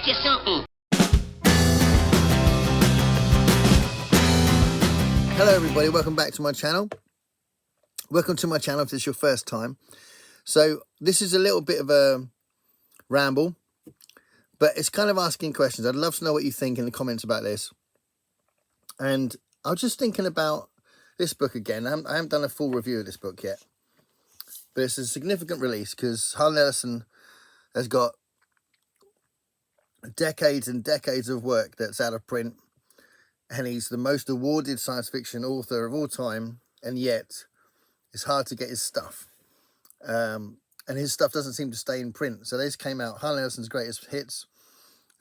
ask you something. Hello everybody, welcome back to my channel. Welcome to my channel if this is your first time. So this is a little bit of a ramble, but it's kind of asking questions. I'd love to know what you think in the comments about this. And I was just thinking about this book again. I haven't done a full review of this book yet, but it's a significant release because Harlan Ellison has got decades and decades of work that's out of print, and he's the most awarded science fiction author of all time, and yet it's hard to get his stuff. And his stuff doesn't seem to stay in print. So this came out, Harlan Ellison's greatest hits,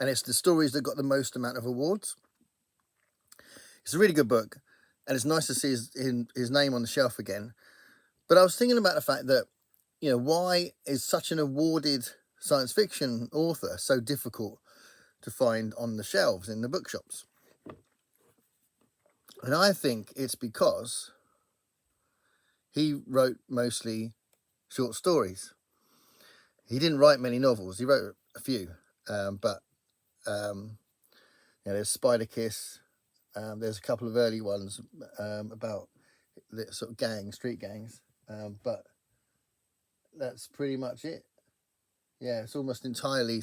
and it's the stories that got the most amount of awards. It's a really good book, and it's nice to see his name on the shelf again. But I was thinking about the fact that, you know, why is such an awarded science fiction author so difficult to find on the shelves in the bookshops? And I think it's because he wrote mostly short stories. He didn't write many novels. He wrote a few, but you know, there's Spider Kiss. There's a couple of early ones about the sort of gangs, street gangs, but that's pretty much it. Yeah, it's almost entirely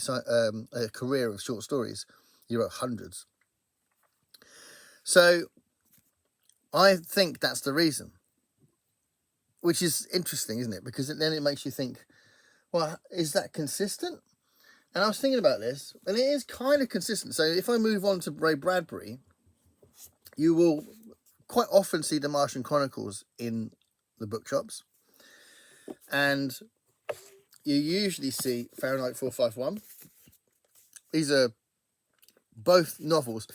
a career of short stories. He wrote hundreds. So I think that's the reason, which is interesting, isn't it? Because then it makes you think, well, is that consistent? And I was thinking about this, and it is kind of consistent. So if I move on to Ray Bradbury, you will quite often see the Martian Chronicles in the bookshops. And you usually see Fahrenheit 451. These are both novels.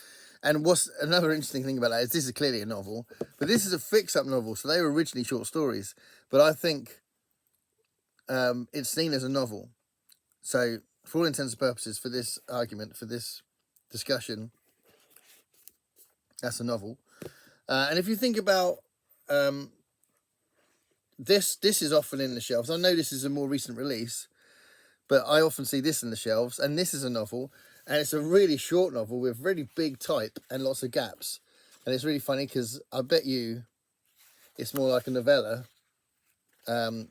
And what's another interesting thing about that is this is clearly a novel, but this is a fix-up novel. So they were originally short stories, but I think it's seen as a novel. So for all intents and purposes, for this argument, for this discussion, that's a novel. And if you think about this is often in the shelves. I know this is a more recent release, but I often see this in the shelves, and this is a novel, and it's a really short novel with really big type and lots of gaps. And it's really funny because I bet you it's more like a novella, or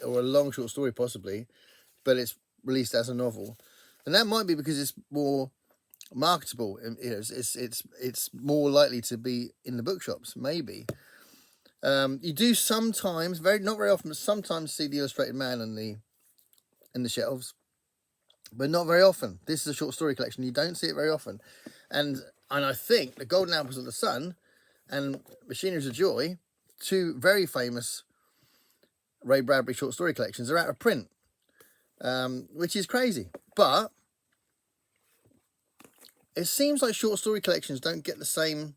a long short story possibly, but it's released as a novel. And that might be because it's more marketable. You know, it's more likely to be in the bookshops, maybe. You do sometimes, not very often, but sometimes see the Illustrated Man in the shelves, but not very often. This is a short story collection. You don't see it very often. And I think The Golden Apples of the Sun and Machineries of Joy, two very famous Ray Bradbury short story collections, are out of print, which is crazy. But it seems like short story collections don't get the same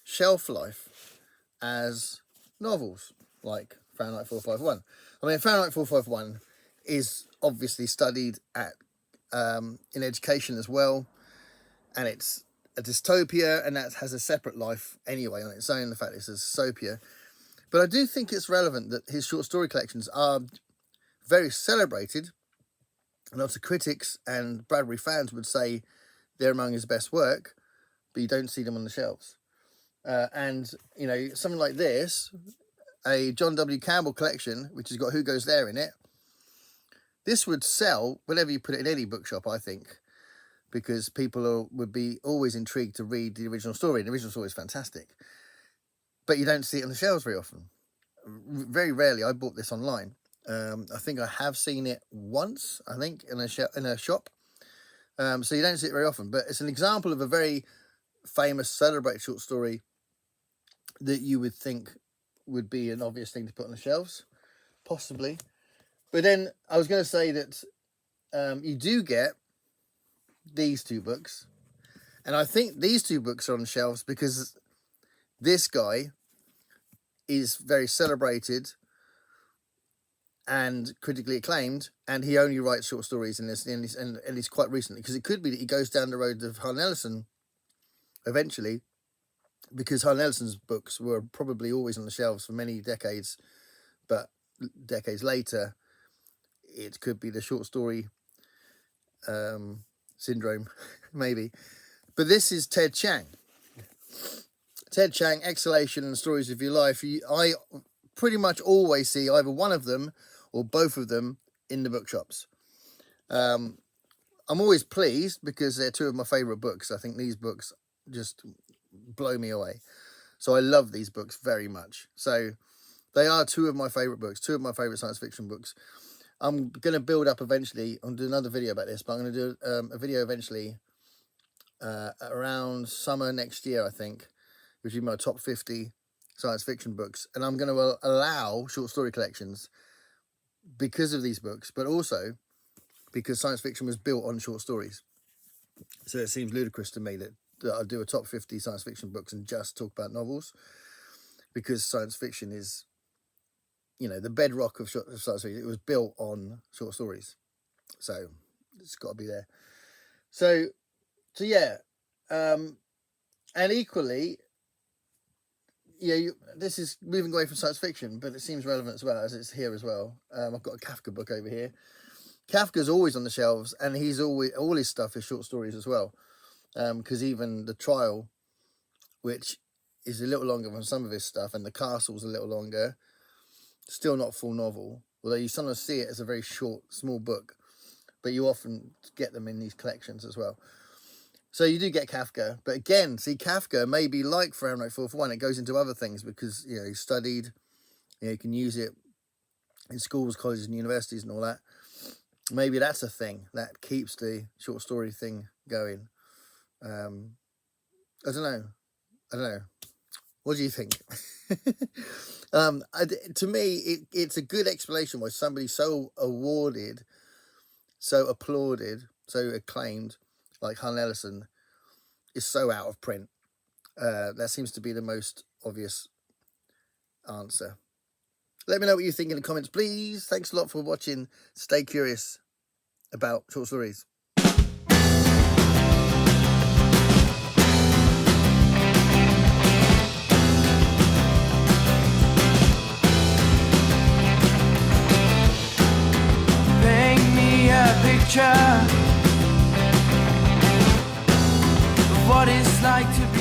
shelf life as novels like Fahrenheit 451. I mean, Fahrenheit 451 is obviously studied at in education as well, and it's a dystopia, and that has a separate life anyway on its own, the fact it's a dystopia. But I do think it's relevant that his short story collections are very celebrated, and lots of critics and Bradbury fans would say they're among his best work, but you don't see them on the shelves. And, you know, something like this, a John W. Campbell collection, which has got Who Goes There in it, this would sell whenever you put it in any bookshop, I think, because people would be always intrigued to read the original story. The original story is fantastic, but you don't see it on the shelves very often. Very rarely. I bought this online. I think I have seen it once, I think, in a shop. So you don't see it very often, but it's an example of a very famous, celebrated short story that you would think would be an obvious thing to put on the shelves, possibly. But then I was going to say that you do get these two books, and I think these two books are on the shelves because this guy is very celebrated and critically acclaimed, and he only writes short stories in this, and he's quite recently, because it could be that he goes down the road of Harlan Ellison eventually, because Harlan Ellison's books were probably always on the shelves for many decades, but decades later, it could be the short story syndrome, maybe. But this is Ted Chiang. Ted Chiang, Exhalation and Stories of Your Life. I pretty much always see either one of them or both of them in the bookshops. I'm always pleased because they're two of my favourite books. I think these books just blow me away. So I love these books very much. So they are two of my favourite books, two of my favourite science fiction books. I'm going to build up eventually. I'll do another video about this, but I'm going to do a video eventually around summer next year, I think, which is my top 50 science fiction books. And I'm going to allow short story collections because of these books, but also because science fiction was built on short stories. So it seems ludicrous to me that I'll do a top 50 science fiction books and just talk about novels, because science fiction is, you know, the bedrock of science fiction. It was built on short stories, so it's got to be there. So yeah, and equally, yeah, this is moving away from science fiction, but it seems relevant as well, as it's here as well. I've got a Kafka book over here. Kafka's always on the shelves, and he's always, all his stuff is short stories as well, because even The Trial, which is a little longer than some of his stuff, and The Castle's a little longer, still not full novel, although you sometimes see it as a very short, small book, but you often get them in these collections as well. So you do get Kafka, but again, see, Kafka may be like Fahrenheit 441. It goes into other things because, you know, he studied, you know, you can use it in schools, colleges and universities and all that. Maybe that's a thing that keeps the short story thing going. I don't know. What do you think? To me, it's a good explanation why somebody so awarded, so applauded, so acclaimed, like Harlan Ellison, is so out of print. That seems to be the most obvious answer. Let me know what you think in the comments, please. Thanks a lot for watching. Stay curious about short stories. Paint me a picture of what it's like to be